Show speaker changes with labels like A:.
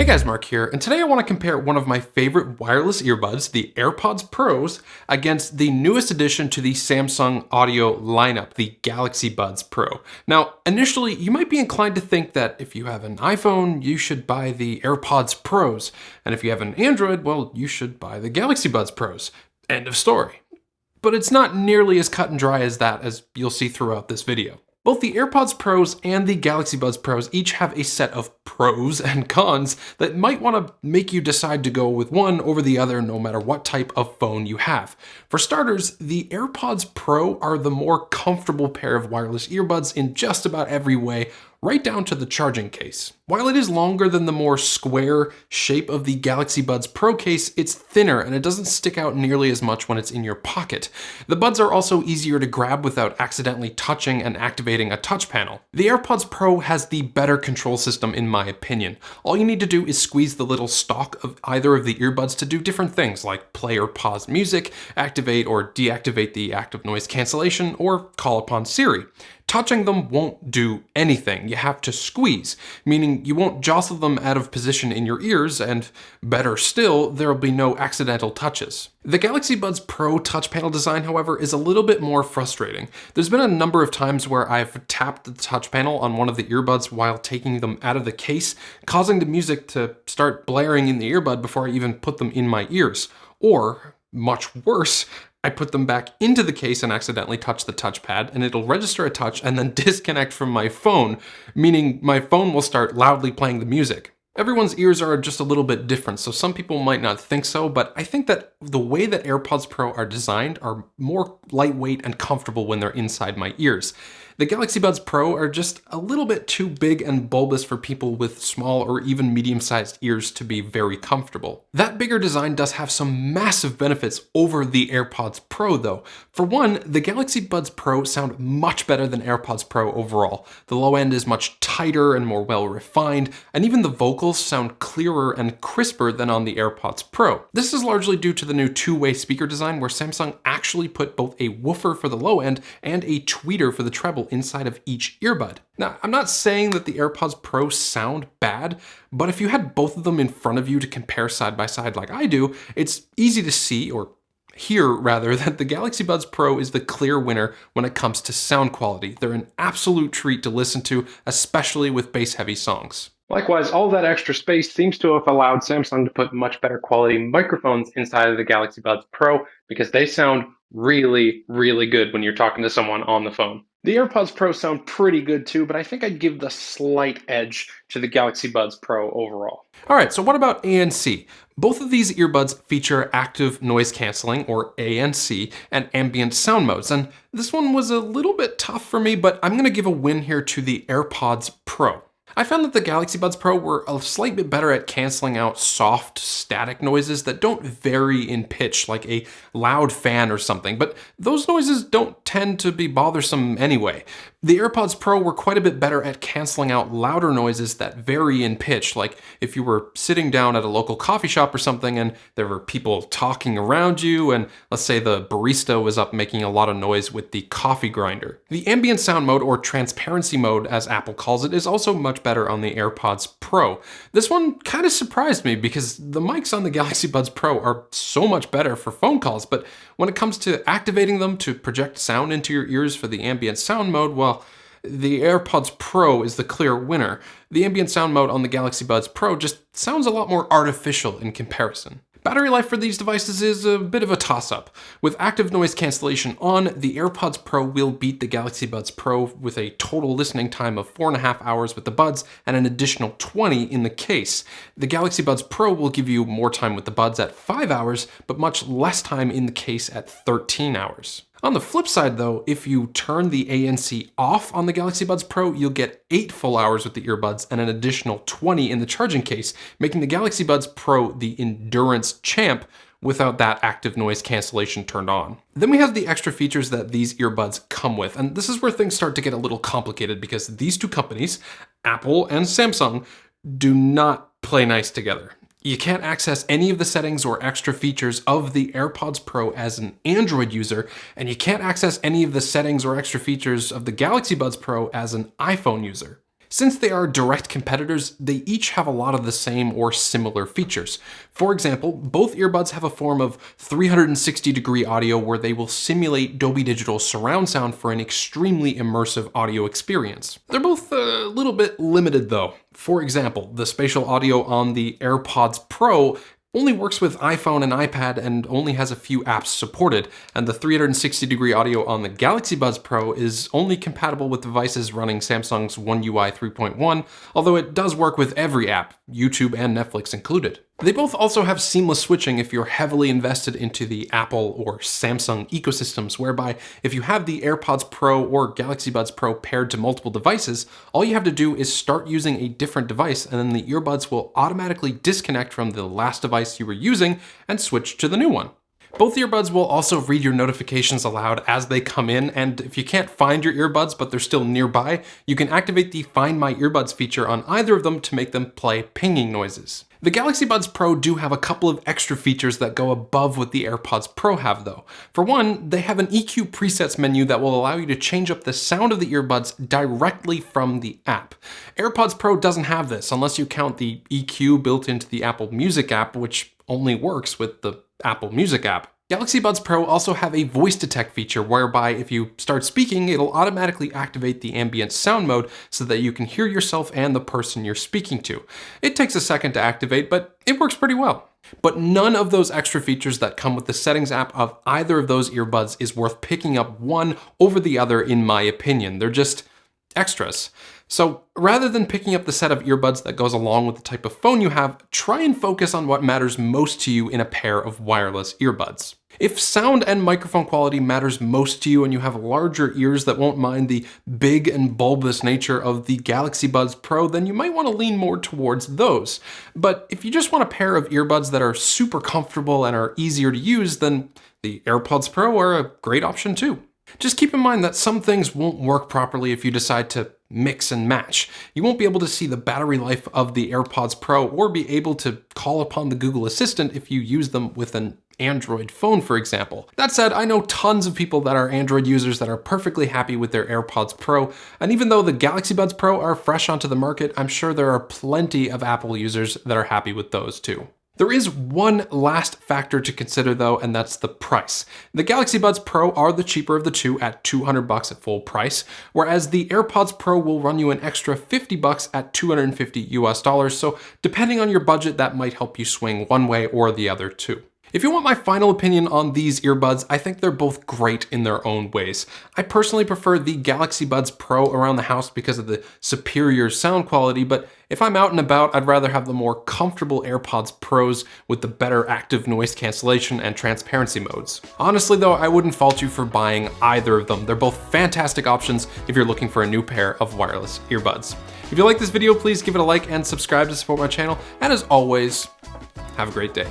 A: guys, Mark here, and today I want to compare one of my favorite wireless earbuds, the AirPods Pros, against the newest addition to the Samsung audio lineup, the Galaxy Buds Pro. Now, initially, you might be inclined to think that if you have an iPhone, you should buy the AirPods Pros, and if you have an Android, well, you should buy the Galaxy Buds Pros. End of story. But it's not nearly as cut and dry as that, as you'll see throughout this video. Both the AirPods Pros and the Galaxy Buds Pros each have a set of pros and cons that might want to make you decide to go with one over the other no matter what type of phone you have. For starters, the AirPods Pro are the more comfortable pair of wireless earbuds in just about every way, right down to the charging case. While it is longer than the more square shape of the Galaxy Buds Pro case, it's thinner and it doesn't stick out nearly as much when it's in your pocket. The buds are also easier to grab without accidentally touching and activating a touch panel. The AirPods Pro has the better control system in my opinion. All you need to do is squeeze the little stalk of either of the earbuds to do different things like play or pause music, activate or deactivate the active noise cancellation, or call upon Siri. Touching them won't do anything. You have to squeeze, meaning you won't jostle them out of position in your ears, and better still, there'll be no accidental touches. The Galaxy Buds Pro touch panel design, however, is a little bit more frustrating. There's been a number of times where I've tapped the touch panel on one of the earbuds while taking them out of the case, causing the music to start blaring in the earbud before I even put them in my ears. Or, much worse, I put them back into the case and accidentally touch the touchpad, and it'll register a touch and then disconnect from my phone, meaning my phone will start loudly playing the music. Everyone's ears are just a little bit different, so some people might not think so, but I think that the way that AirPods Pro are designed are more lightweight and comfortable when they're inside my ears. The Galaxy Buds Pro are just a little bit too big and bulbous for people with small or even medium-sized ears to be very comfortable. That bigger design does have some massive benefits over the AirPods Pro though. For one, the Galaxy Buds Pro sound much better than AirPods Pro overall. The low end is much tighter and more well-refined, and even the vocals sound clearer and crisper than on the AirPods Pro. This is largely due to the new two-way speaker design where Samsung actually put both a woofer for the low end and a tweeter for the treble inside of each earbud. Now, I'm not saying that the AirPods Pro sound bad, but if you had both of them in front of you to compare side by side like I do, it's easy to see, or hear rather, that the Galaxy Buds Pro is the clear winner when it comes to sound quality. They're an absolute treat to listen to, especially with bass-heavy songs.
B: Likewise, all that extra space seems to have allowed Samsung to put much better quality microphones inside of the Galaxy Buds Pro because they sound really, really good when you're talking to someone on the phone. The AirPods Pro sound pretty good too, but I think I'd give the slight edge to the Galaxy Buds Pro overall.
A: Alright, so what about ANC? Both of these earbuds feature active noise cancelling, or ANC, and ambient sound modes, and this one was a little bit tough for me, but I'm going to give a win here to the AirPods Pro. I found that the Galaxy Buds Pro were a slight bit better at canceling out soft, static noises that don't vary in pitch like a loud fan or something, but those noises don't tend to be bothersome anyway. The AirPods Pro were quite a bit better at canceling out louder noises that vary in pitch, like if you were sitting down at a local coffee shop or something and there were people talking around you, and let's say the barista was up making a lot of noise with the coffee grinder. The ambient sound mode, or transparency mode as Apple calls it, is also much better on the AirPods Pro. This one kind of surprised me because the mics on the Galaxy Buds Pro are so much better for phone calls, but when it comes to activating them to project sound into your ears for the ambient sound mode, well, the AirPods Pro is the clear winner. The ambient sound mode on the Galaxy Buds Pro just sounds a lot more artificial in comparison. Battery life for these devices is a bit of a toss-up. With active noise cancellation on, the AirPods Pro will beat the Galaxy Buds Pro with a total listening time of 4.5 hours with the buds and an additional 20 in the case. The Galaxy Buds Pro will give you more time with the buds at 5 hours, but much less time in the case at 13 hours. On the flip side though, if you turn the ANC off on the Galaxy Buds Pro, you'll get 8 full hours with the earbuds and an additional 20 in the charging case, making the Galaxy Buds Pro the endurance champ without that active noise cancellation turned on. Then we have the extra features that these earbuds come with, and this is where things start to get a little complicated because these two companies, Apple and Samsung, do not play nice together. You can't access any of the settings or extra features of the AirPods Pro as an Android user, and you can't access any of the settings or extra features of the Galaxy Buds Pro as an iPhone user. Since they are direct competitors, they each have a lot of the same or similar features. For example, both earbuds have a form of 360-degree audio where they will simulate Dolby Digital surround sound for an extremely immersive audio experience. They're both a little bit limited though. For example, the spatial audio on the AirPods Pro only works with iPhone and iPad and only has a few apps supported, and the 360-degree audio on the Galaxy Buds Pro is only compatible with devices running Samsung's One UI 3.1, although it does work with every app, YouTube and Netflix included. They both also have seamless switching if you're heavily invested into the Apple or Samsung ecosystems, whereby if you have the AirPods Pro or Galaxy Buds Pro paired to multiple devices, all you have to do is start using a different device and then the earbuds will automatically disconnect from the last device you were using and switch to the new one. Both earbuds will also read your notifications aloud as they come in, and if you can't find your earbuds but they're still nearby, you can activate the Find My Earbuds feature on either of them to make them play pinging noises. The Galaxy Buds Pro do have a couple of extra features that go above what the AirPods Pro have though. For one, they have an EQ presets menu that will allow you to change up the sound of the earbuds directly from the app. AirPods Pro doesn't have this unless you count the EQ built into the Apple Music app, which only works with the Apple Music app. Galaxy Buds Pro also have a voice detect feature whereby if you start speaking, it'll automatically activate the ambient sound mode so that you can hear yourself and the person you're speaking to. It takes a second to activate, but it works pretty well. But none of those extra features that come with the settings app of either of those earbuds is worth picking up one over the other in my opinion. They're just extras. So rather than picking up the set of earbuds that goes along with the type of phone you have, try and focus on what matters most to you in a pair of wireless earbuds. If sound and microphone quality matters most to you and you have larger ears that won't mind the big and bulbous nature of the Galaxy Buds Pro, then you might want to lean more towards those. But if you just want a pair of earbuds that are super comfortable and are easier to use, then the AirPods Pro are a great option too. Just keep in mind that some things won't work properly if you decide to mix and match. You won't be able to see the battery life of the AirPods Pro or be able to call upon the Google Assistant if you use them with an Android phone, for example. That said, I know tons of people that are Android users that are perfectly happy with their AirPods Pro, and even though the Galaxy Buds Pro are fresh onto the market, I'm sure there are plenty of Apple users that are happy with those too. There is one last factor to consider though, and that's the price. The Galaxy Buds Pro are the cheaper of the two at $200 at full price, whereas the AirPods Pro will run you an extra $50 at $250 US. So depending on your budget, that might help you swing one way or the other too. If you want my final opinion on these earbuds, I think they're both great in their own ways. I personally prefer the Galaxy Buds Pro around the house because of the superior sound quality, but if I'm out and about, I'd rather have the more comfortable AirPods Pros with the better active noise cancellation and transparency modes. Honestly though, I wouldn't fault you for buying either of them. They're both fantastic options if you're looking for a new pair of wireless earbuds. If you like this video, please give it a like and subscribe to support my channel, and as always, have a great day.